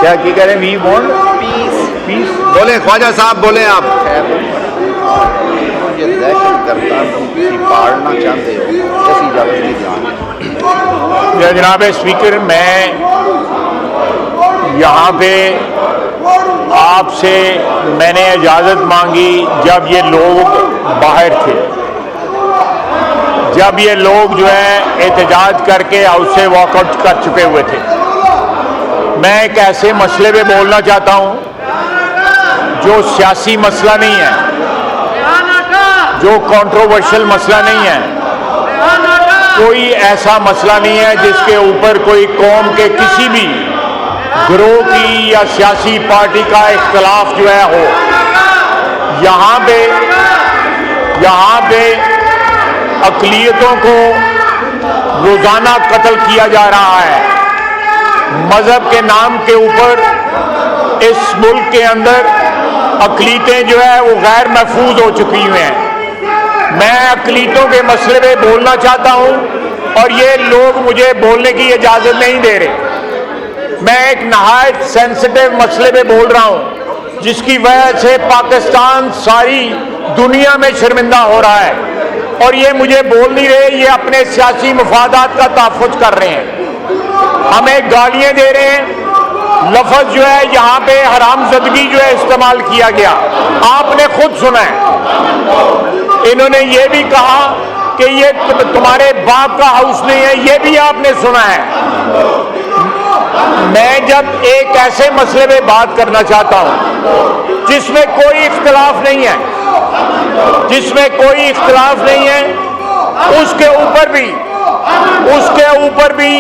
क्या की करें? We want peace. बोले ख्वाजा साहब, बोले आप। ये दहशत गर्दा किसी पाड़ना चाहते हो, ऐसी इजाजत नहीं देंगे। जनाब स्पीकर, मैं यहाँ पे आपसे मैंने इजाज़त मांगी जब ये लोग बाहर थे, जब ये लोग जो है एहतजाज करके हाउस से वॉकआउट कर चुके हुए थे। मैं एक ऐसे मसले पे बोलना चाहता हूँ जो सियासी मसला नहीं है, जो कंट्रोवर्शियल मसला नहीं है, कोई ऐसा मसला नहीं है जिसके ऊपर कोई कौम के किसी भी ग्रोह की या सियासी पार्टी का इख्तलाफ जो है हो। यहाँ पे अक़लियतों को रोज़ाना कत्ल किया जा रहा है। मज़हब के नाम के ऊपर इस मुल्क के अंदर अक़लियतें जो है वो गैर महफूज हो चुकी हुई हैं। मैं अक़लियतों के मसले पे बोलना चाहता हूँ और ये लोग मुझे बोलने की इजाज़त नहीं दे रहे। मैं एक नहायत सेंसिटिव मसले पे बोल रहा हूँ जिसकी वजह से पाकिस्तान सारी दुनिया में शर्मिंदा हो रहा है और ये मुझे बोल नहीं रहे, ये अपने सियासी मफादात का तहफ़्फ़ुज़ कर रहे हैं, हमें गालियाँ दे रहे हैं। लफ्ज़ जो है यहाँ पे हरामज़दगी जो है इस्तेमाल किया गया, आपने खुद सुना है। इन्होंने ये भी कहा कि ये तुम्हारे बाप का हाउस नहीं है, ये भी आपने सुना है। मैं जब एक ऐसे मसले पे बात करना चाहता हूँ जिसमें कोई इख्तिलाफ नहीं है, जिसमें कोई इख्तिलाफ नहीं है, उसके ऊपर भी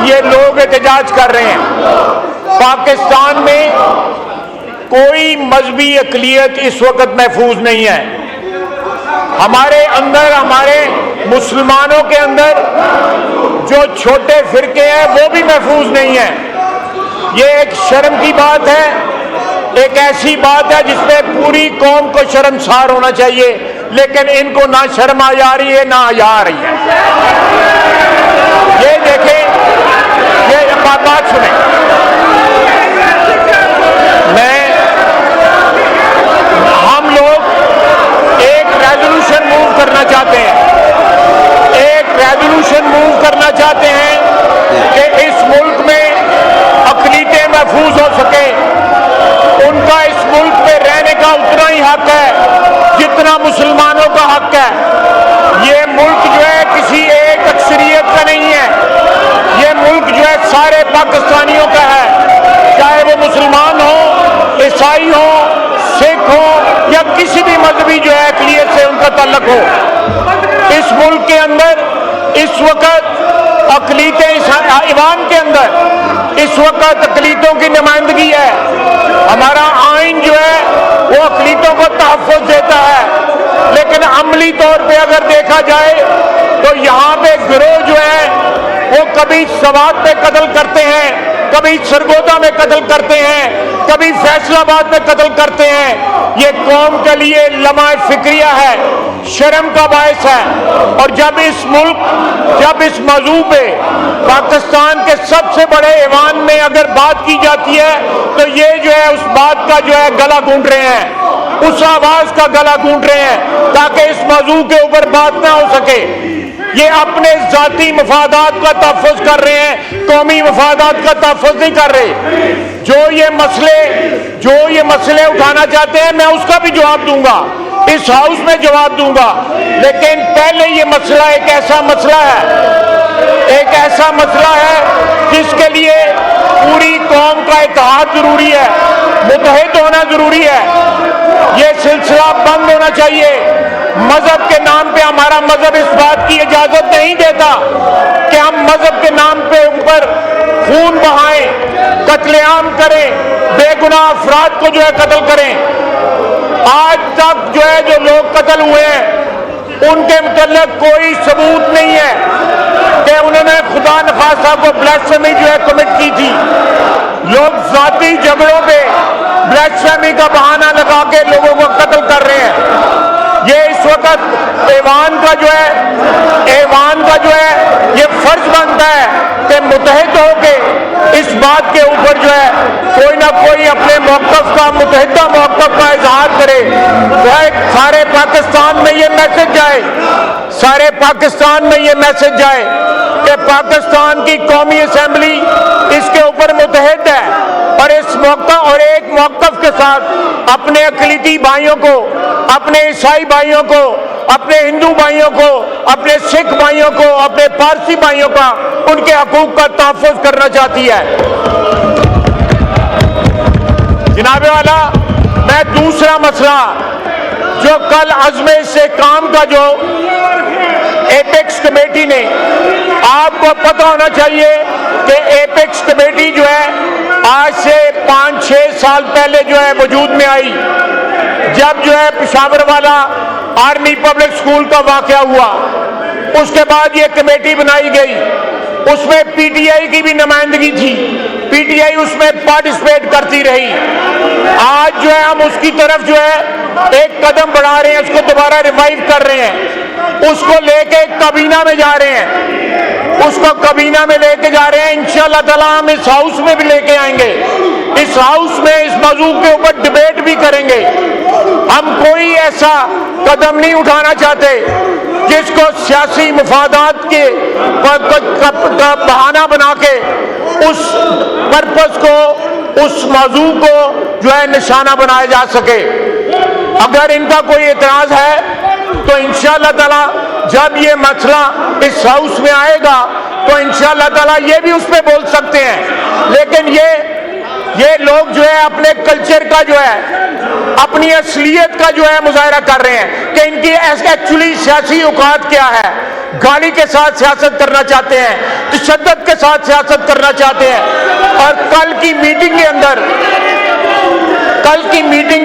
ये लोग एहतजाज कर रहे हैं। पाकिस्तान में कोई मजहबी अक़लियत इस वक्त महफूज नहीं है। हमारे अंदर, हमारे मुसलमानों के अंदर जो छोटे फिरके हैं वो भी महफूज नहीं है। ये एक शर्म की बात है, एक ऐसी बात है जिसमें पूरी कौम को शर्मसार होना चाहिए, लेकिन इनको ना शर्म आ जा रही है ना हया आ रही है। ये देखें, ये बात सुने, हम लोग एक रेजोल्यूशन मूव करना चाहते हैं, एक रेजोल्यूशन मूव करना चाहते हैं कि इस मुल्क में अक़लियतें महफूज हो सके। उनका इस मुल्क में रहने का उतना ही हक है जितना मुसलमानों का हक है। ये मुल्क जो है किसी एक अक्सरियत का नहीं है, ये मुल्क जो है सारे पाकिस्तानियों का है, चाहे वो मुसलमान हो, ईसाई हो, सिख हो या किसी भी मजहबी जो है अक़लियत से उनका ताल्लुक हो। इस मुल्क के अंदर इस वक्त अक़लियतें, ईवान के अंदर इस वक्त अक़लियतों की नुमाइंदगी है। हमारा आइन जो है वो अक़लियतों को तहफ़्फ़ुज़ देता है, लेकिन अमली तौर पे अगर देखा जाए तो यहाँ पे गिरोह जो है वो कभी सवात पे कत्ल करते हैं, कभी सरगोदा में कत्ल करते हैं, कभी फैसलाबाद में कत्ल करते हैं। ये कौम के लिए लम्हा फिक्रिया है, शर्म का बायस है। और जब इस मौजू पे पाकिस्तान के सबसे बड़े ऐवान में अगर बात की जाती है तो ये जो है उस बात का जो है गला गूंथ रहे हैं, उस आवाज का गला गूंथ रहे हैं ताकि इस मौजू के ऊपर बात ना हो सके। ये अपने जाती मफादात का तहफ़्फ़ुज़ कर रहे हैं, कौमी मफादात का तहफ़्फ़ुज़ नहीं कर रहे। जो ये मसले उठाना चाहते हैं मैं उसका भी जवाब दूंगा, इस हाउस में जवाब दूंगा, लेकिन पहले ये मसला एक ऐसा मसला है जिसके लिए पूरी कौम का इत्तेहाद जरूरी है, मुत्तहिद होना जरूरी है। ये सिलसिला बंद होना चाहिए। मजहब के नाम पे हमारा मजहब इस बात की इजाजत नहीं देता कि हम मजहब के नाम पे ऊपर खून बहाएं, कत्लेआम करें, बेगुनाह अफराद को जो है कत्ल करें। आज तक जो है जो लोग कत्ल हुए हैं उनके मुतल्लिक कोई सबूत नहीं है कि उन्होंने खुदा नखास्ता को ब्लास्फेमी जो है कमिट की थी। लोग जाती झगड़ों पे ब्लास्फेमी का बहाना लगा के लोगों को कत्ल कर रहे हैं। ये इस वक्त ऐवान का जो है ये फर्ज बनता है कि मुतहद होके इस बात के ऊपर जो है कोई ना कोई अपने मौक़िफ़ का, मुतहदा मौक़िफ़ का इजहार करे। सारे पाकिस्तान में ये मैसेज जाए, सारे पाकिस्तान में ये मैसेज जाए कि पाकिस्तान की कौमी असेंबली इसके ऊपर मुतहद है और इस मौका और एक मौक़िफ़ के साथ अपने अक़लीती भाइयों को, अपने ईसाई भाइयों को, अपने हिंदू भाइयों को, अपने सिख भाइयों को, अपने पारसी भाइयों का, उनके हकूक़ का तहफ़्फ़ुज़ करना चाहती है। जनाबे वाला, मैं दूसरा मसला जो कल अज़्म से काम का जो एपेक्स कमेटी ने, आपको पता होना चाहिए कि एपेक्स कमेटी जो है आज से 5-6 साल पहले जो है वजूद में आई, जब जो है पेशावर वाला आर्मी पब्लिक स्कूल का वाक़या हुआ। उसके बाद ये कमेटी बनाई गई, उसमें पीटीआई की भी नुमाइंदगी थी, पीटीआई उसमें पार्टिसिपेट करती रही। आज जो है हम उसकी तरफ जो है एक कदम बढ़ा रहे हैं, उसको दोबारा रिवाइव कर रहे हैं, उसको लेके काबीना में जा रहे हैं, उसको काबीना में लेके जा रहे हैं। इंशाअल्लाह ताला हम इस हाउस में भी लेके आएंगे, इस हाउस में इस मौजू के ऊपर डिबेट भी करेंगे। हम कोई ऐसा कदम नहीं उठाना चाहते जिसको सियासी मुफादात के बहाना बना के उस पर्पस को, उस मौजू को जो है निशाना बनाया जा सके। अगर इनका कोई एतराज है तो इंशाअल्लाह ताला जब ये मसला इस हाउस में आएगा तो इंशाअल्लाह ताला ये भी उस पर बोल सकते हैं। लेकिन ये लोग जो है अपने कल्चर का जो है, अपनी असलियत का जो है मुजाहरा कर रहे हैं कि इनकी एक्चुअली सियासी औकात क्या है। गाली के साथ सियासत करना चाहते हैं, तशद्दुद के साथ सियासत करना चाहते हैं। और कल की मीटिंग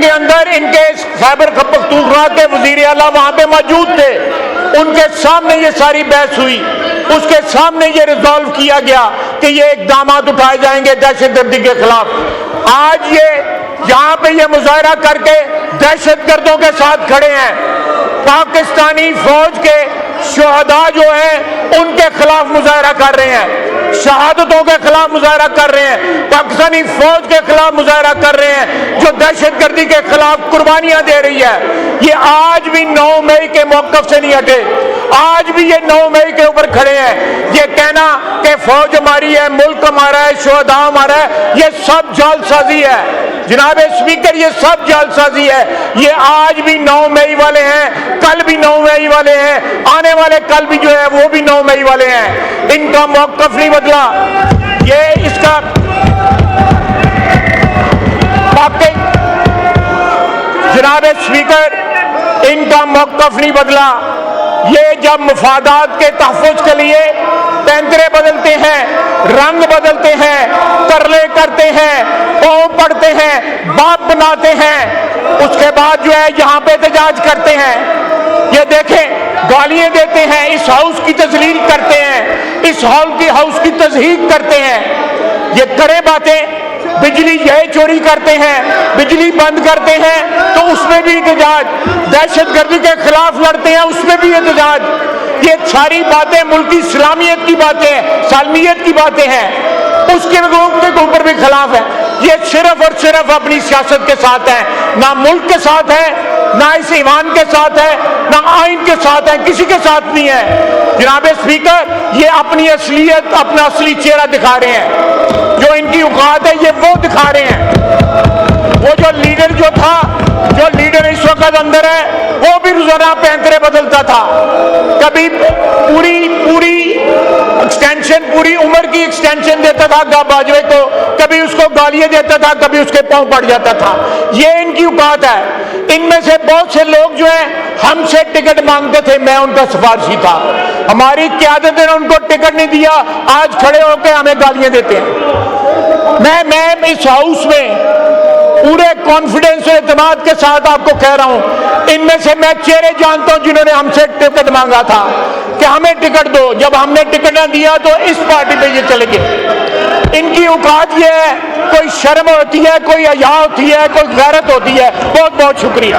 के अंदर इनके खैबर पख्तूनख्वा के वजीर आला वहां पे मौजूद थे, उनके सामने ये सारी बहस हुई, उसके सामने ये रिजॉल्व किया गया कि ये इकदामात उठाए जाएंगे दहशतगर्दी के खिलाफ। आज ये यहाँ पे ये मुजाहरा करके दहशतगर्दों के साथ खड़े हैं। पाकिस्तानी फौज के शहदा जो हैं उनके खिलाफ मुजाहरा कर रहे हैं, शहादतों के खिलाफ मुजाहरा कर रहे हैं, पाकिस्तानी फौज के खिलाफ मुजाहरा कर रहे हैं जो दहशतगर्दी के खिलाफ कुर्बानियां दे रही है। ये आज भी 9 मई के मौक़िफ़ से नहीं हटे, आज भी ये 9 मई के ऊपर खड़े हैं। ये कहना कि फौज हमारी है, मुल्क हमारा है, शहदा हमारा है, ये सब जालसाजी है जनाब स्पीकर, ये सब जालसाजी है। ये आज भी 9 मई वाले हैं, कल भी 9 मई वाले हैं, आने वाले कल भी जो है वो भी 9 मई वाले हैं। इनका मौक़िफ़ नहीं बदला। ये इसका वाकई जनाब स्पीकर, इनका मौक़िफ़ नहीं बदला। ये जब मुफादात के तहफ़्फ़ुज़ के लिए पैंतरे बदलते हैं, रंग बदलते हैं, तरले करते हैं, पाँव पड़ते हैं, बाप बनाते हैं, उसके बाद जो है यहाँ पे एहतजाज करते हैं। ये देखें, गालियाँ देते हैं, इस हाउस की तज़लील करते हैं, इस हाउस की तज़हीक करते हैं। ये करे बातें, बिजली यह चोरी करते हैं, बिजली बंद करते हैं तो उसमें भी एहतजाज, दहशतगर्दी के खिलाफ लड़ते हैं उसमें भी एहतजाज। ये सारी बातें मुल्की इस्लामियत की बातें, सालमियत की बातें हैं, उसके ऊपर भी खिलाफ है। ये सिर्फ और सिर्फ अपनी सियासत के साथ है, ना मुल्क के साथ है, ना इस ईमान के साथ है, ना आइन के साथ है, किसी के साथ नहीं है। जनाब स्पीकर, ये अपनी असलियत, अपना असली चेहरा दिखा रहे हैं। जो इनकी औकात है ये वो दिखा रहे हैं। वो जो लीडर जो लीडर इस वक्त अंदर है वो भी रोजाना पैंतरे बदलता था। कभी पूरी एक्सटेंशन, पूरी उम्र की एक्सटेंशन देता था बाजवे को, कभी उसको गालियां देता था, कभी उसके पांव पड़ जाता था। ये इनकी औकात है। इनमें से बहुत से लोग जो है हमसे टिकट मांगते थे, मैं उनका सिफारशी था, हमारी क़यादत ने उनको टिकट नहीं दिया, आज खड़े होकर हमें गालियां देते हैं। मैं इस हाउस में पूरे कॉन्फिडेंस और एतमाद के साथ आपको कह रहा हूं, इनमें से मैं चेहरे जानता हूं जिन्होंने हमसे टिकट मांगा था कि हमें टिकट दो। जब हमने टिकट ना दिया तो इस पार्टी पे ये चले गए। इनकी औकात ये है, कोई शर्म होती है, कोई हया होती है, कोई गैरत होती है। बहुत बहुत शुक्रिया।